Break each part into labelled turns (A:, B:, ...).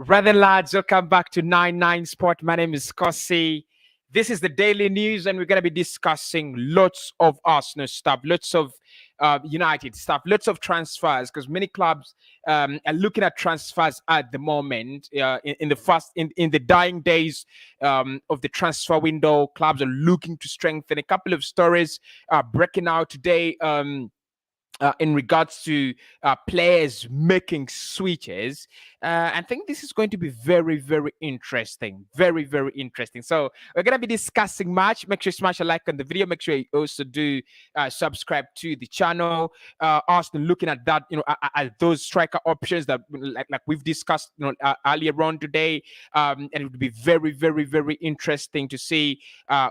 A: Rather lads, welcome back to 99Sport. My name is Kosi. This is the daily news, and we're going to be discussing lots of Arsenal stuff, lots of United stuff, lots of transfers, because many clubs are looking at transfers at the moment. In the dying days of the transfer window, clubs are looking to strengthen. A couple of stories breaking out today. In regards to players making switches. I think this is going to be very, very interesting. Very, very interesting. So we're going to be discussing much. Make sure you smash a like on the video. Make sure you also do subscribe to the channel. Arsenal looking at that, at those striker options that like we've discussed, earlier on today. And it would be very, very, very interesting to see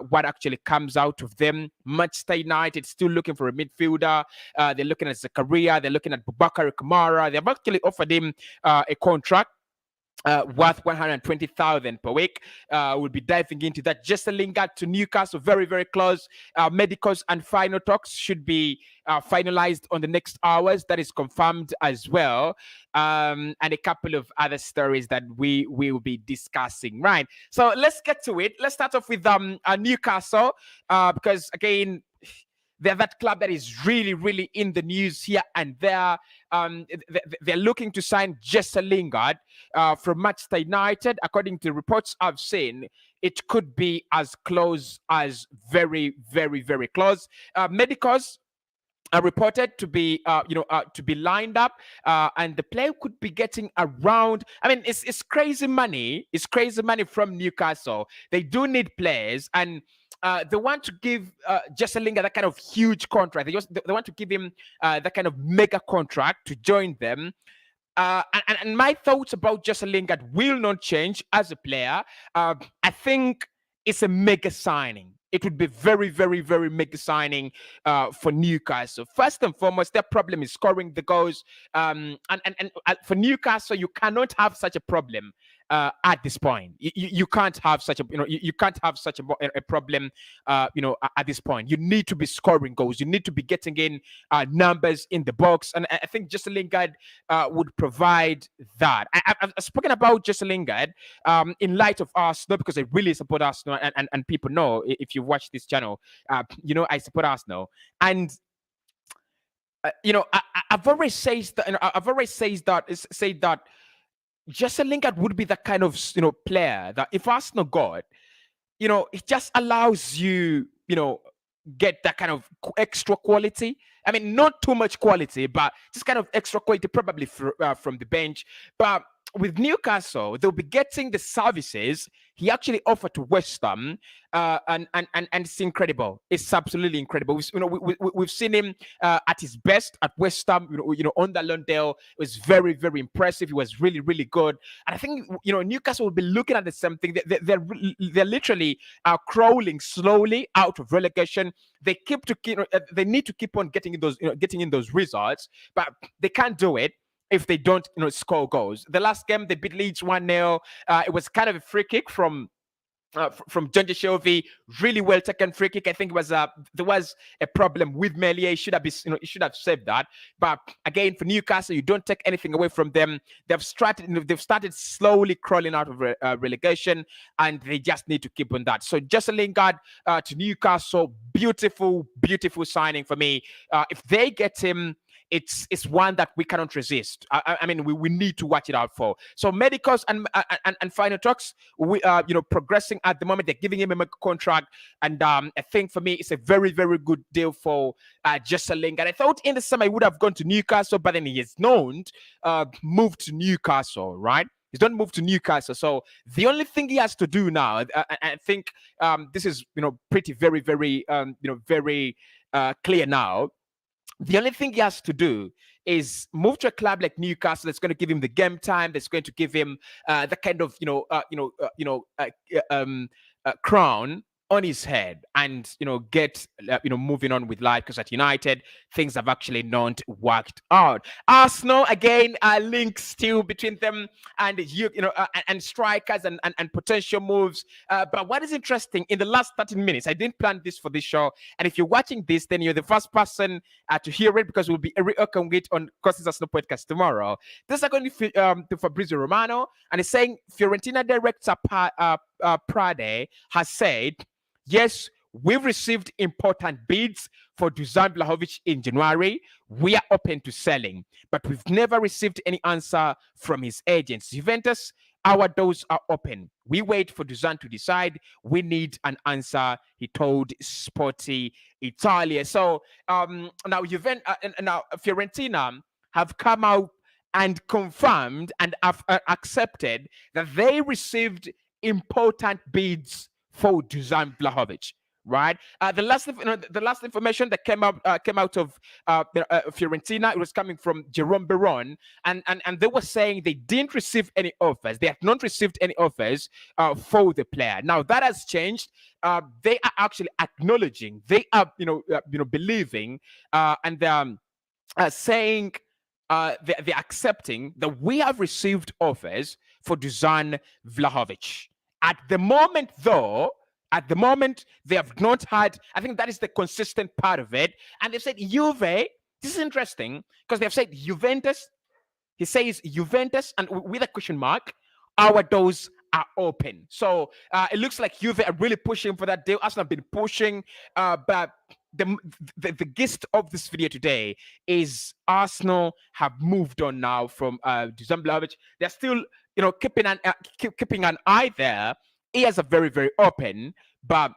A: what actually comes out of them. Manchester United still looking for a midfielder. They're looking at Zakaria, they're looking at Bubakar Kamara. They've actually offered him a contract worth 120,000 per week. We'll be diving into that. Just a Lingard to Newcastle, very, very close. Medicals and final talks should be finalized on the next hours. That is confirmed as well. And a couple of other stories that we will be discussing. Right. So let's get to it. Let's start off with Newcastle, because again, they're that club that is really, really in the news here and there. They're looking to sign Jesse Lingard from Manchester United. According to reports I've seen, it could be as close as very, very, very close. Medicals are reported to be, to be lined up, and the player could be getting around. I mean, it's crazy money. It's crazy money from Newcastle. They do need players, and they want to give Jesse Lingard that kind of huge contract. They want to give him that kind of mega contract to join them. And my thoughts about Jesse Lingard will not change as a player. I think it's a mega signing. It would be very, very, very mega signing for Newcastle. First and foremost, their problem is scoring the goals. And for Newcastle, you cannot have such a problem at this point. You can't have such a you can't have such a problem at this point. You need to be scoring goals. You need to be getting in numbers in the box, and I think Jesse Lingard would provide that. I've spoken about Jesse Lingard in light of Arsenal, because I really support Arsenal, and people know, if you watch this channel, I support Arsenal, and I've always said that Jesse Lingard would be the kind of player that if Arsenal got, it just allows you, get that kind of extra quality. I mean, not too much quality, but just kind of extra quality, probably from the bench. But with Newcastle, they'll be getting the services he actually offered to West Ham, and it's incredible. It's absolutely incredible. We've seen him at his best at West Ham. On the Lundale, it was very, very impressive. He was really, really good. And I think Newcastle will be looking at the same thing. They're literally crawling slowly out of relegation. They need to keep on getting in those results, but they can't do it if they don't score goals. The last game they beat Leeds 1-0. It was kind of a free kick from John Jovic, really well taken free kick. I think it was there was a problem with Melia. He should have saved that. But again, for Newcastle, you don't take anything away from them. They've started slowly crawling out of relegation, and they just need to keep on that. So Jesse Lingard to Newcastle, beautiful, beautiful signing for me. If they get him, it's one that we cannot resist. I mean, we need to watch it out for. So medicals and final talks, we progressing at the moment. They're giving him a contract, and I think for me it's a very, very good deal for Jesse Lingard. I thought in the summer he would have gone to Newcastle, but then he has not moved to Newcastle, right? He's not moved to Newcastle. So the only thing he has to do now, I think this is pretty very, very very clear now. The only thing he has to do is move to a club like Newcastle that's going to give him the game time, that's going to give him the kind of crown on his head and get moving on with life, because at United things have actually not worked out. Arsenal again, links still between them and and strikers and potential moves. But what is interesting, in the last 13 minutes, I didn't plan this for this show, and if you're watching this, then you're the first person to hear it, because we'll be reoccurring it on Costa's Arsenal podcast tomorrow. This is according to Fabrizio Romano, and it's saying Fiorentina director Prade has said, yes, we've received important bids for Dusan Vlahovic in January. We are open to selling, but we've never received any answer from his agents. Juventus, our doors are open. We wait for Dusan to decide. We need an answer, he told Sporty Italia. So now Fiorentina have come out and confirmed and have accepted that they received important bids for Dusan Vlahovic. Right. The last information that came out of Fiorentina, it was coming from Jerome Beron, and they were saying they didn't receive any offers. They have not received any offers for the player. Now that has changed. They are actually acknowledging. They are believing and saying. They're accepting that we have received offers for Dusan Vlahovic. At the moment, though, they have not had, I think that is the consistent part of it. And they've said Juve, this is interesting, because they've said Juventus, he says Juventus, and with a question mark, our doors are open. So it looks like Juve are really pushing for that deal. Arsenal have been pushing, but the gist of this video today is Arsenal have moved on now from Dusan Vlahovic. They're still, keeping an eye there. Ears are very, very open, but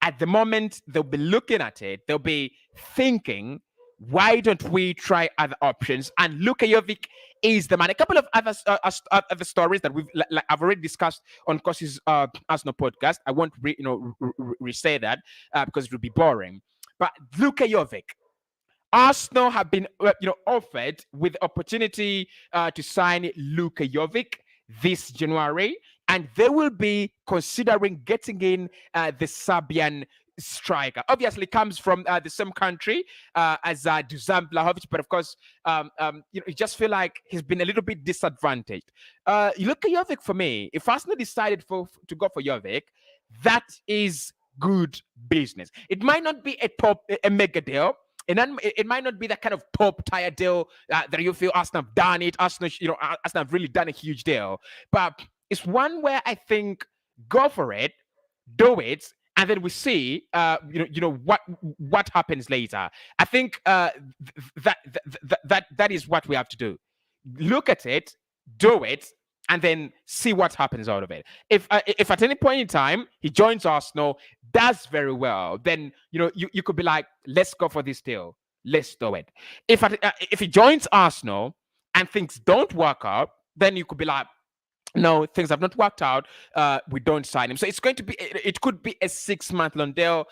A: at the moment they'll be looking at it. They'll be thinking, why don't we try other options? And Luka Jovic is the man. A couple of other stories that I've already discussed on Kosi's Arsenal podcast. I won't re-say that because it would be boring. But Luka Jovic, Arsenal have been offered with the opportunity to sign Luka Jovic this January, and they will be considering getting in the Serbian striker. Obviously, comes from the same country as Dusan Vlahovic, but of course, you just feel like he's been a little bit disadvantaged. Luka Jovic, for me, if Arsenal decided to go for Jovic, that is good business. It might not be a mega deal. And then it might not be that kind of top tier deal that you feel Arsenal have done it. Arsenal have really done a huge deal. But it's one where I think go for it, do it, and then we see what happens later. I think that is what we have to do. Look at it, do it, and then see what happens out of it. If at any point in time he joins Arsenal, does very well, then you could be like, let's go for this deal, let's do it. If he joins Arsenal and things don't work out, then you could be like, no, things have not worked out. We don't sign him. So it could be a 6-month loan deal.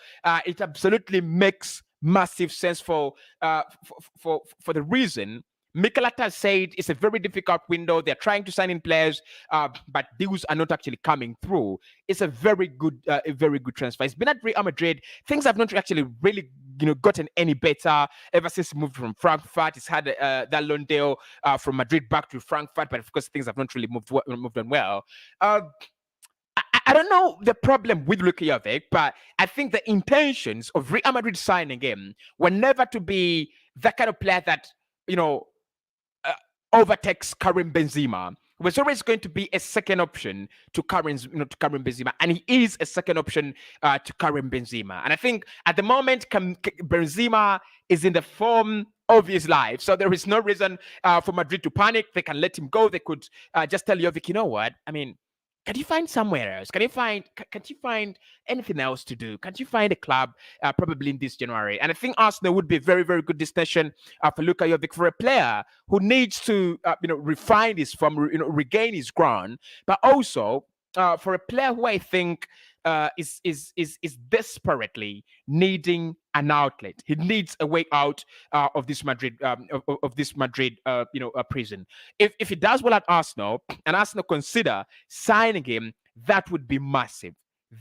A: It absolutely makes massive sense for the reason Mikel Arteta said it's a very difficult window. They're trying to sign in players, but deals are not actually coming through. It's a very good transfer. It's been at Real Madrid. Things have not actually really gotten any better ever since he moved from Frankfurt. He's had that loan deal from Madrid back to Frankfurt, but of course things have not really moved on well. I don't know the problem with Luka Jovic, but I think the intentions of Real Madrid signing him were never to be that kind of player that overtakes Karim Benzema. It was always going to be a second option to Karim Benzema, and he is a second option to Karim Benzema. And I think at the moment, Benzema is in the form of his life, so there is no reason for Madrid to panic. They can let him go. They could just tell Jovic, you know what? I mean, can you find somewhere else? Can you find anything else to do? Can't you find a club probably in this January? And I think Arsenal would be a very, very good destination for Luka Jovic, for a player who needs to refine his form, regain his ground, but also for a player who I think is desperately needing an outlet. He needs a way out of this Madrid prison. If he does well at Arsenal and Arsenal consider signing him, that would be massive.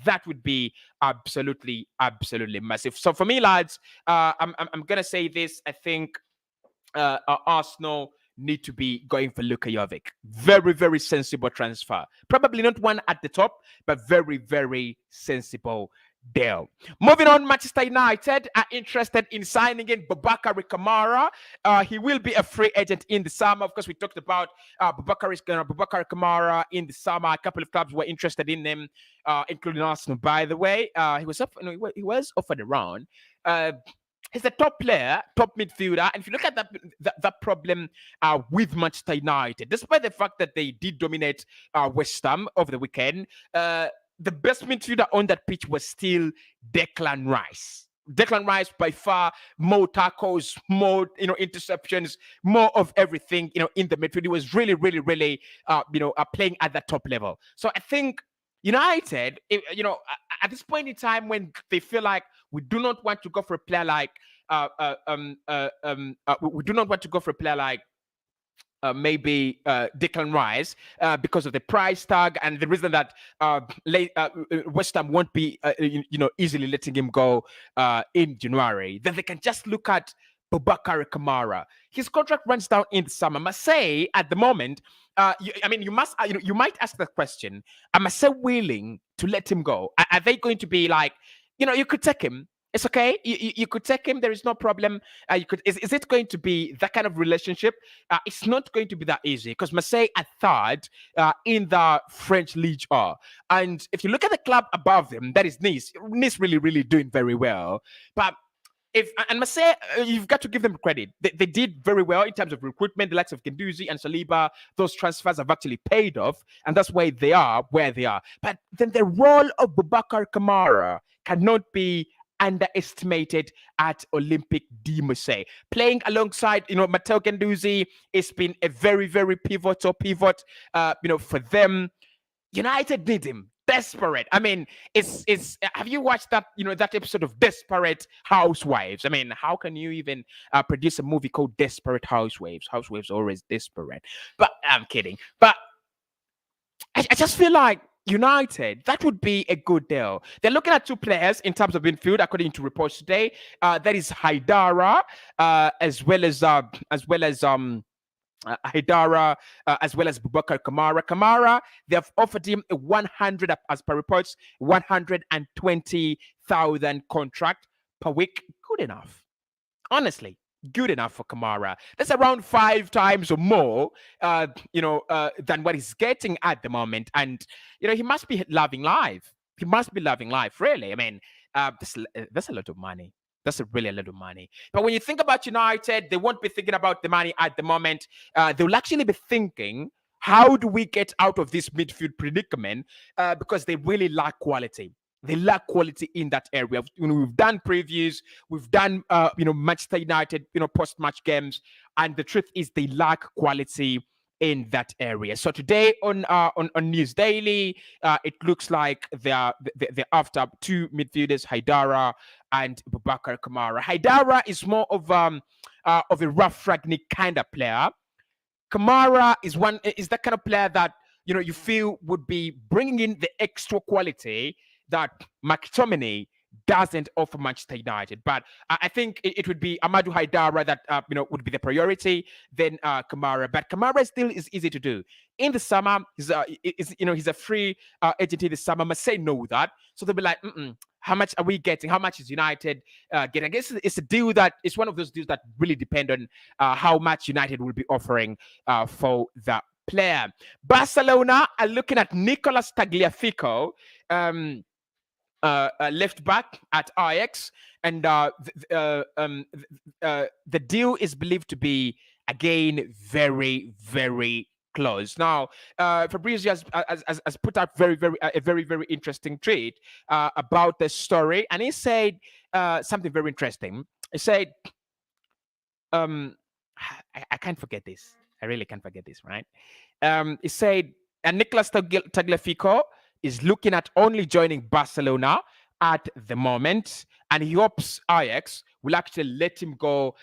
A: That would be absolutely, absolutely massive. So for me, lads, I'm gonna say this. I think Arsenal need to be going for Luka Jovic. Very, very sensible transfer. Probably not one at the top, but very, very sensible deal. Moving on, Manchester United are interested in signing in Boubacar Kamara. He will be a free agent in the summer. Of course, we talked about Boubacar Kamara in the summer. A couple of clubs were interested in him, including Arsenal, by the way. He was offered around. He's a top player, top midfielder. And if you look at that problem with Manchester United, despite the fact that they did dominate West Ham over the weekend, the best midfielder on that pitch was still Declan Rice. Declan Rice, by far, more tackles, more interceptions, more of everything in the midfield. He was really, really, really playing at the top level. So I think United, at this point in time when they feel like we do not want to go for a player like we do not want to go for a player like maybe Declan Rice because of the price tag and the reason that West Ham won't be easily letting him go in January, then they can just look at Boubacar Kamara. His contract runs down in the summer. Marseille at the moment, you might ask the question: are Marseille willing to let him go? Are they going to be like, you could take him? It's okay. You could take him. There is no problem. Is it going to be that kind of relationship? It's not going to be that easy because Marseille are third in the French Ligue 1. And if you look at the club above them, that is Nice. Nice really, really doing very well. But and Marseille, you've got to give them credit. They did very well in terms of recruitment. The likes of Guendouzi and Saliba, those transfers have actually paid off. And that's why they are where they are. But then the role of Boubacar Kamara cannot be underestimated at Olympique de Marseille. Playing alongside, Matteo Guendouzi, it's been a very, very pivotal pivot, for them. United need him. Desperate. I mean, it's. Have you watched that? That episode of Desperate Housewives. I mean, how can you even produce a movie called Desperate Housewives? Housewives are always desperate. But I'm kidding. But I just feel like United, that would be a good deal. They're looking at two players in terms of midfield, according to reports today. That is Haidara, as well as Haidara, as well as Boubacar Kamara. Kamara, they have offered him a 100, as per reports, 120,000 contract per week. Good enough, honestly. Good enough for Kamara. That's around 5 times or more, than what he's getting at the moment. And he must be loving life. He must be loving life, really. I mean, that's a lot of money. That's really a lot of money. But when you think about United, they won't be thinking about the money at the moment. They will actually be thinking, how do we get out of this midfield predicament? Because they really lack quality. They lack quality in that area. We've done previews, we've done Manchester United post-match games, and the truth is they lack quality in that area. So today on News Daily, it looks like they're after two midfielders, Haidara and Boubacar Kamara. Haidara is more of a rough Ragnick kind of player. Kamara is that kind of player that you feel would be bringing in the extra quality that McTominay doesn't offer Manchester United. But I think it would be Amadou Haidara that would be the priority, then Kamara. But Kamara still is easy to do. In the summer, he's a free agent in the summer. Marseille know that, so they'll be like, how much are we getting? How much is United getting? I guess it's a deal it's one of those deals that really depend on how much United will be offering for the player. Barcelona are looking at Nicolas Tagliafico, left back at Ajax, and the deal is believed to be again very, very close. Now, Fabrizio has put out a very, very interesting tweet about the story, and he said something very interesting. He said, I can't forget this. I really can't forget this, right? He said, and Nicolas Tagliafico is looking at only joining Barcelona at the moment, and he hopes Ajax will actually let him go,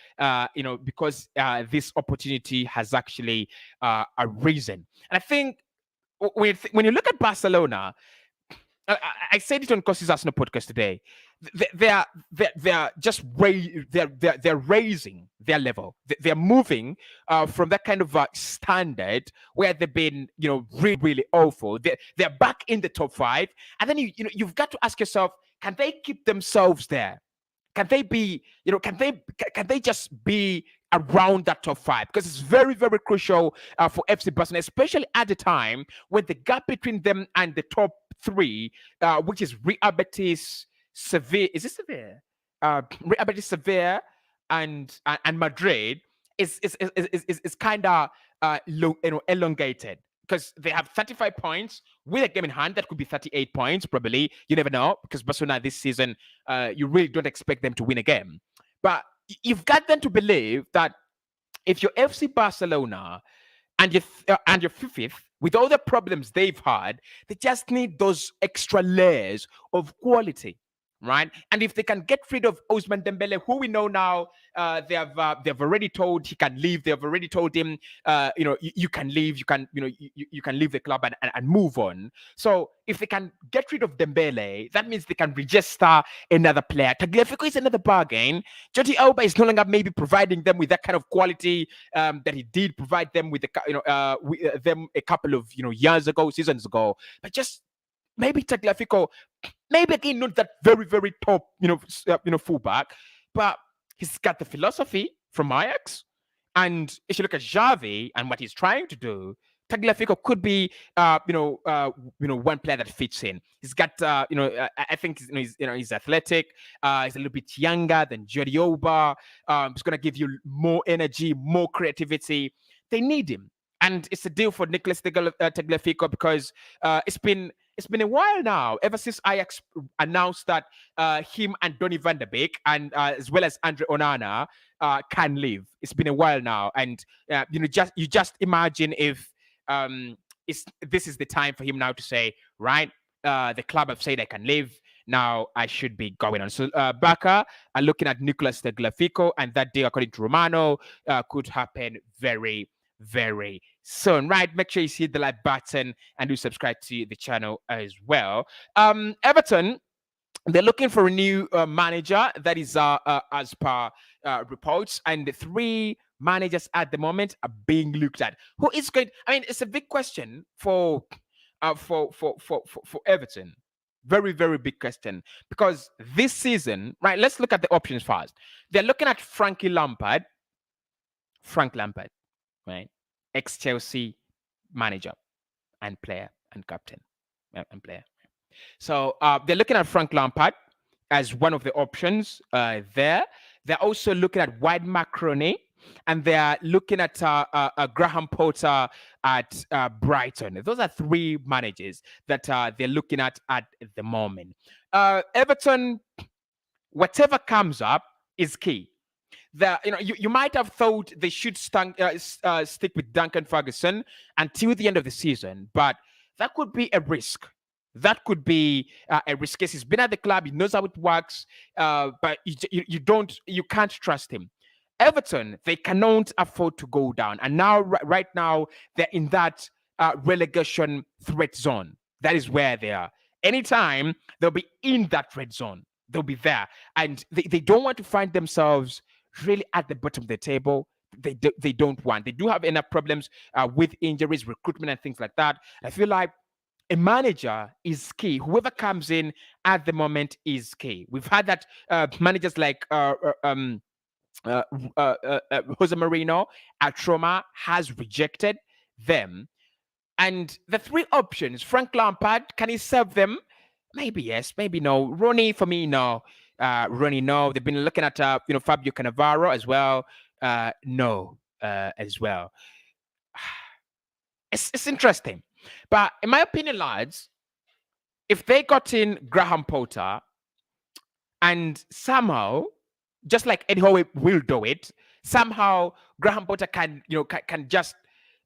A: because this opportunity has actually arisen. And I think when you look at Barcelona, I said it on Kosi's Arsenal podcast today. They're just they're raising their level. They're moving from that kind of standard where they've been, really, really awful. They're back in the top five, and then you've got to ask yourself, can they keep themselves there? Can they be, can they just be around that top five? Because it's very, very crucial for FC Barcelona, especially at the time when the gap between them and the top three, which is Real Betis, Sevilla, is it Sevilla? Real Betis, Sevilla, and Madrid is kind of elongated, because they have 35 points with a game in hand. That could be 38 points, probably. You never know, because Barcelona this season, you really don't expect them to win a game. But you've got them to believe that if you're FC Barcelona and you're fifth, with all the problems they've had, they just need those extra layers of quality. Right, and if they can get rid of Ousmane Dembele, who we know now, they've already told he can leave. They've already told him, you can leave. You can, you can leave the club and move on. So if they can get rid of Dembele, that means they can register another player. Tagliafico is another bargain. Jordi Alba is no longer maybe providing them with that kind of quality that he did provide them with, them a couple of seasons ago. But just maybe Tagliafico, maybe again not that very, very top, fullback, but he's got the philosophy from Ajax. And if you look at Xavi and what he's trying to do, Tagliafico could be, one player that fits in. He's got, I think he's athletic. He's a little bit younger than Jordi Alba. He's gonna give you more energy, more creativity. They need him, and it's a deal for Nicolas Tagliafico, because it's been a while now, ever since Ajax announced that him and Donny van de Beek, and as well as Andre Onana, can leave. It's been a while now, and you just imagine if this is the time for him now to say, right, the club have said I can leave. Now I should be going on. So Barca are looking at Nicolas Tagliafico, and that deal, according to Romano, could happen very, very soon. Right, make sure you hit the like button and do subscribe to the channel as well. Everton, they're looking for a new manager. That is as per reports, and the three managers at the moment are being looked at. Who is going? I mean, it's a big question for Everton. Very, very big question, because this season, right? Let's look at the options first. They're looking at Frank Lampard, right? Ex-Chelsea manager and player and captain and player. So they're looking at Frank Lampard as one of the options there. They're also looking at Wade Macroney, and they're looking at Graham Potter at Brighton. Those are three managers that they're looking at the moment. Everton, whatever comes up is key. You might have thought they should stick with Duncan Ferguson until the end of the season, but that could be a risk. That could be a risk. He's been at the club, he knows how it works, but you can't trust him. Everton, they cannot afford to go down, and now right now they're in that relegation threat zone. That is where they are. Anytime they'll be in that red zone, they'll be there, and they don't want to find themselves really at the bottom of the table. They don't want. They do have enough problems with injuries, recruitment, and things like that. I feel like a manager is key. Whoever comes in at the moment is key. We've had that managers like Jose Mourinho at Roma has rejected them. And the three options, Frank Lampard, can he serve them? Maybe yes, maybe no. Ronnie, for me, no. Ronnie, no. They've been looking at Fabio Cannavaro as well. No, as well. It's interesting. But in my opinion, lads, if they got in Graham Potter and somehow, just like Eddie Howe will do it, somehow Graham Potter can just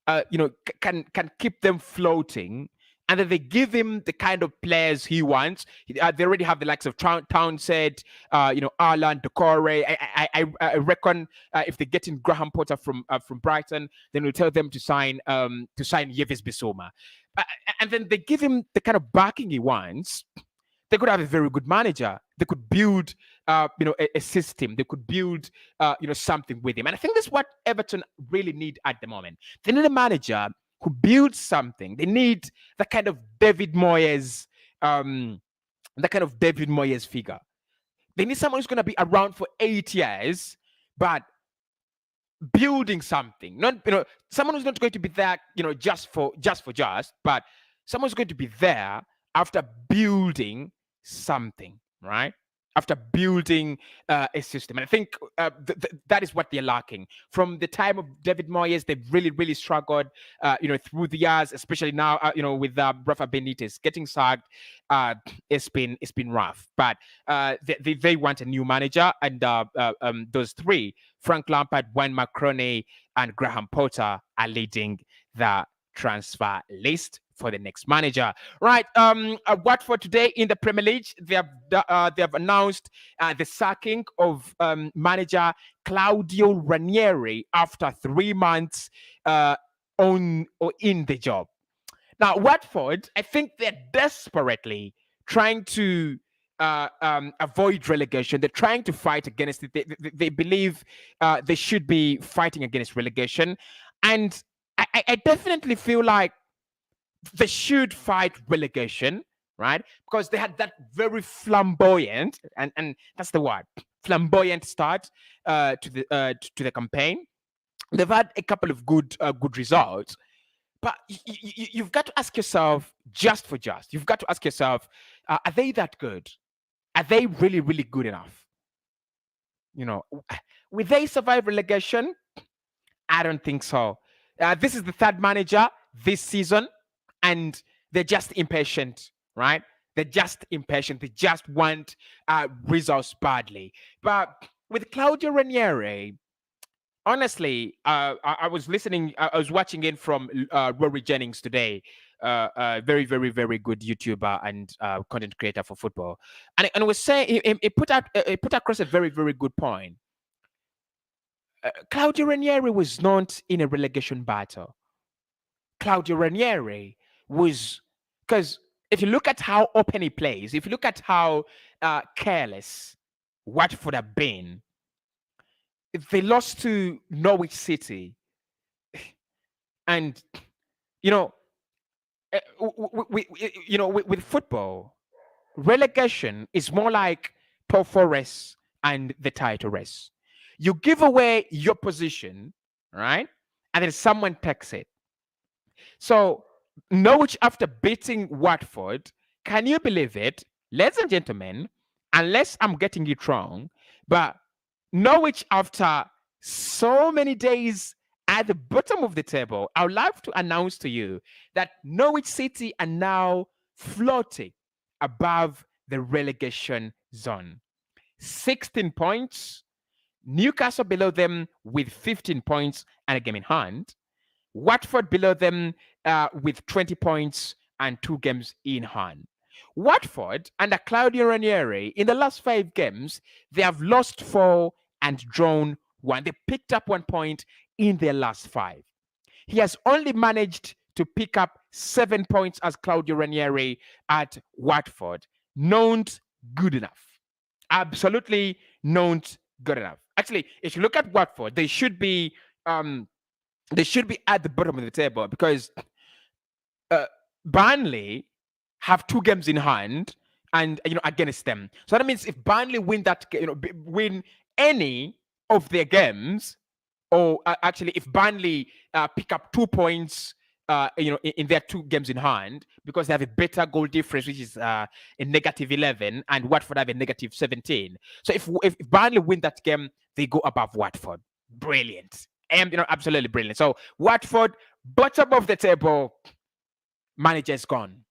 A: can keep them floating, and then they give him the kind of players he wants. They already have the likes of Townsend, Arlan, Decore. I reckon if they get in Graham Potter from Brighton, then we'll tell them to sign Yves Bissouma, and then they give him the kind of backing he wants. They could have a very good manager. They could build, a system. They could build, something with him. And I think that's what Everton really need at the moment. They need a manager who builds something. They need the kind of David Moyes, figure. They need someone who's going to be around for 8 years, but building something. Not someone who's not going to be there, just, but someone's going to be there after building something, right? After building a system. And I think that is what they're lacking. From the time of David Moyes, they've really, really struggled, through the years, especially now, with Rafa Benitez getting sacked. It's been rough. But they want a new manager, and those three, Frank Lampard, Wayne Macaroni, and Graham Potter, are leading the transfer list for the next manager. Right. Watford today in the Premier League, they have announced the sacking of manager Claudio Ranieri after 3 months in the job. Now, Watford, I think they're desperately trying to avoid relegation. They're trying to fight against it. They believe they should be fighting against relegation, and I definitely feel like they should fight relegation, right? Because they had that very flamboyant, and that's the word, flamboyant start to the campaign. They've had a couple of good results, but you've got to ask yourself, you've got to ask yourself, are they that good? Are they really, really good enough? Will they survive relegation? I don't think so. This is the third manager this season, and they're just impatient, right? They're just impatient. They just want results badly. But with Claudio Ranieri, honestly, I was watching in from Rory Jennings today, very, very, very good YouTuber and content creator for football, and was saying he put across a very, very good point. Claudio Ranieri was not in a relegation battle. Claudio Ranieri was, because if you look at how open he plays, if you look at how careless Watford have been, if they lost to Norwich City, and with football, relegation is more like top four race and the title race. You give away your position, right, and then someone takes it. So Norwich, after beating Watford, can you believe it, ladies and gentlemen? Unless I'm getting it wrong, but Norwich, after so many days at the bottom of the table, I would like to announce to you that Norwich City are now floating above the relegation zone. 16 points. Newcastle below them with 15 points and a game in hand. Watford below them with 20 points and 2 games in hand. Watford, under Claudio Ranieri, in the last 5 games, they have lost 4 and drawn 1. They picked up 1 point in their last 5. He has only managed to pick up 7 points as Claudio Ranieri at Watford. Not good enough. Absolutely not good enough. Actually, if you look at Watford, they should be at the bottom of the table, because Burnley have 2 games in hand and against them. So that means if Burnley win win any of their games, or actually if Burnley pick up 2 points in their 2 games in hand, because they have a better goal difference, which is a -11, and Watford have a -17. So if Burnley win that game, they go above Watford. Brilliant. Absolutely brilliant. So Watford, bottom of the table, manager's gone.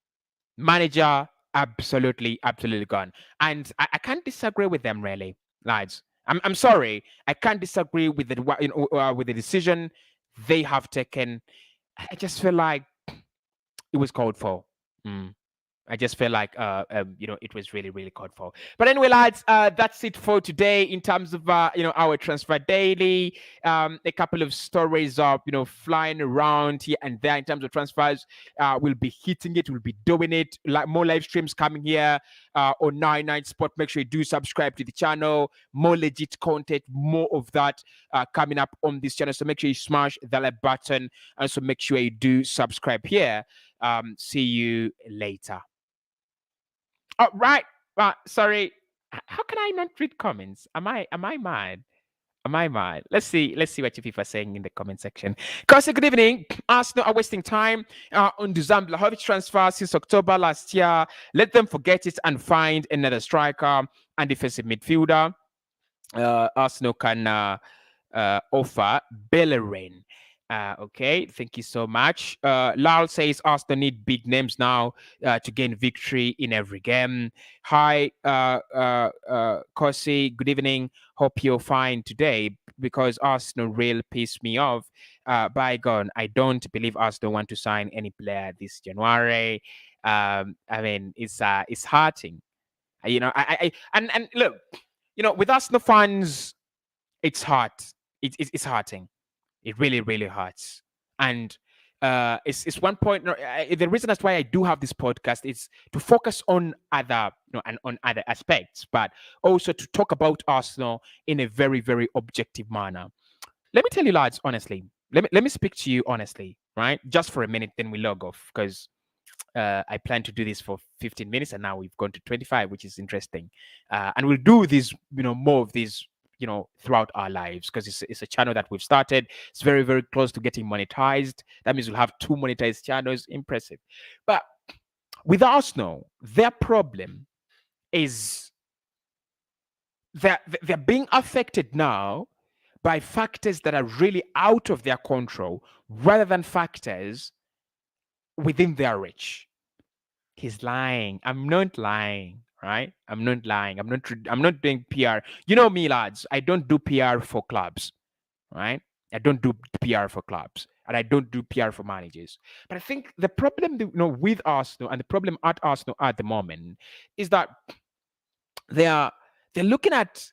A: Manager absolutely gone. And I can't disagree with them, really, lads. I'm sorry, I can't disagree with the decision they have taken. I just feel like it was called for. I just feel like it was really, really called for. But anyway, lads, that's it for today in terms of our transfer daily. A couple of stories of flying around here and there in terms of transfers. We'll be hitting it. We'll be doing it. Like more live streams coming here. on 99Sport. Make sure you do subscribe to the channel. More legit content, more of that coming up on this channel. So make sure you smash the like button, and so make sure you do subscribe here. See you later. Oh, right. Sorry. How can I not read comments? Am I mad? Am I mad? Let's see what you people are saying in the comment section. Kasi, good evening. Arsenal are wasting time on Dusan Vlahovic transfer since October last year. Let them forget it and find another striker and defensive midfielder. Arsenal can offer Bellerin. Okay, thank you so much. Lal says Arsenal need big names now to gain victory in every game. Hi, Kosi, good evening. Hope you're fine today because Arsenal really pissed me off. Bygone, I don't believe Arsenal want to sign any player this January. I mean, it's hurting. You know, and look, you know, with Arsenal fans, it's hard. It's hurting. It really, really hurts. And it's one point. The reason that's why I do have this podcast is to focus on other, and on other aspects, but also to talk about Arsenal in a very, very objective manner. Let me tell you, lads, honestly. Let me speak to you honestly, right? Just for a minute, then we log off because I plan to do this for 15 minutes, and now we've gone to 25, which is interesting. And we'll do this, more of these, throughout our lives, because it's a channel that we've started. It's very, very close to getting monetized. That means we'll have 2 monetized channels. Impressive. But with Arsenal, their problem is that they're being affected now by factors that are really out of their control rather than factors within their reach. He's lying. I'm not lying. Right? I'm not lying. I'm not doing PR. You know me, lads. I don't do PR for clubs. Right? I don't do PR for clubs. And I don't do PR for managers. But I think the problem, with Arsenal and the problem at Arsenal at the moment is that they're looking at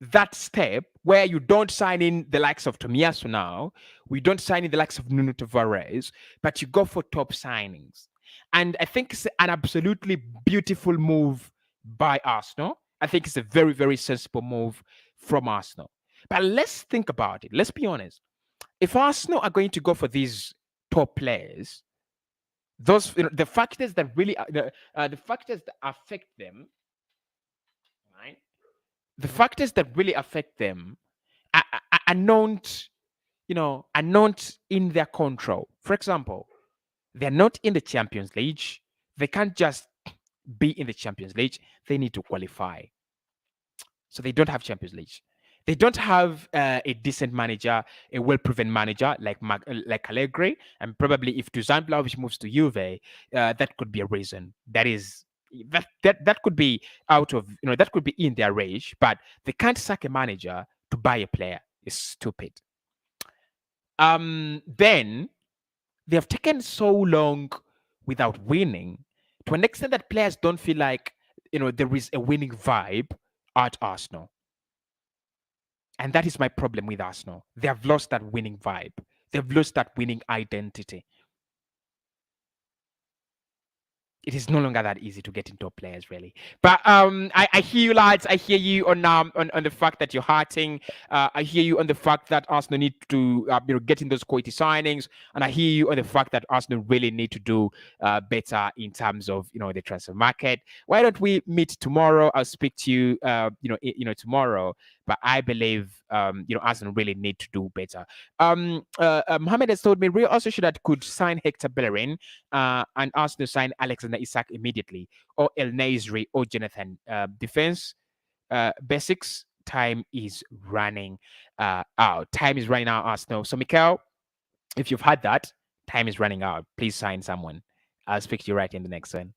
A: that step where you don't sign in the likes of Tomiyasu now, we don't sign in the likes of Nuno Tavares, but you go for top signings. And I think it's an absolutely beautiful move by Arsenal. I think it's a very, very sensible move from Arsenal. But let's think about it. Let's be honest. If Arsenal are going to go for these top players, those the factors that really the factors that affect them, right? The factors that really affect them are not, are not in their control. For example, they're not in the Champions League. They can't just be in the Champions League. They need to qualify. So they don't have Champions League. They don't have a decent manager, a well-proven manager like Allegri. And probably if Dusan Vlahovic moves to Juve, that could be a reason. That could be out of, that could be in their range. But they can't sack a manager to buy a player. It's stupid. Then they have taken so long without winning to an extent that players don't feel like, there is a winning vibe at Arsenal. And that is my problem with Arsenal. They have lost that winning vibe. They've lost that winning identity. It is no longer that easy to get into players, really. But I hear you, lads. I hear you on the fact that you're hurting. I hear you on the fact that Arsenal need to get in those quality signings, and I hear you on the fact that Arsenal really need to do better in terms of the transfer market. Why don't we meet tomorrow? I'll speak to you tomorrow. But I believe Arsenal really need to do better. Mohamed has told me Real also could sign Hector Bellerin and Arsenal sign Alexander Isak immediately, or El Nasri or Jonathan. Defense basics. Time is running out. Time is running out, Arsenal. So Mikel, if you've had that, time is running out. Please sign someone. I'll speak to you right in the next one.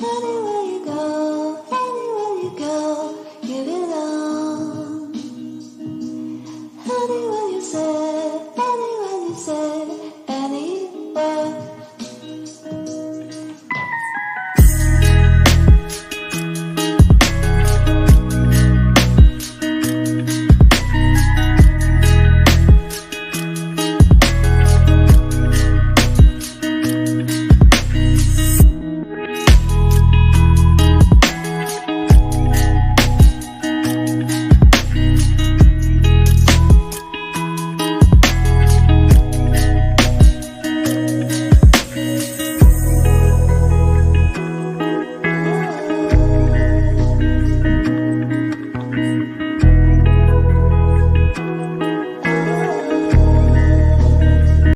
B: Anyway. you.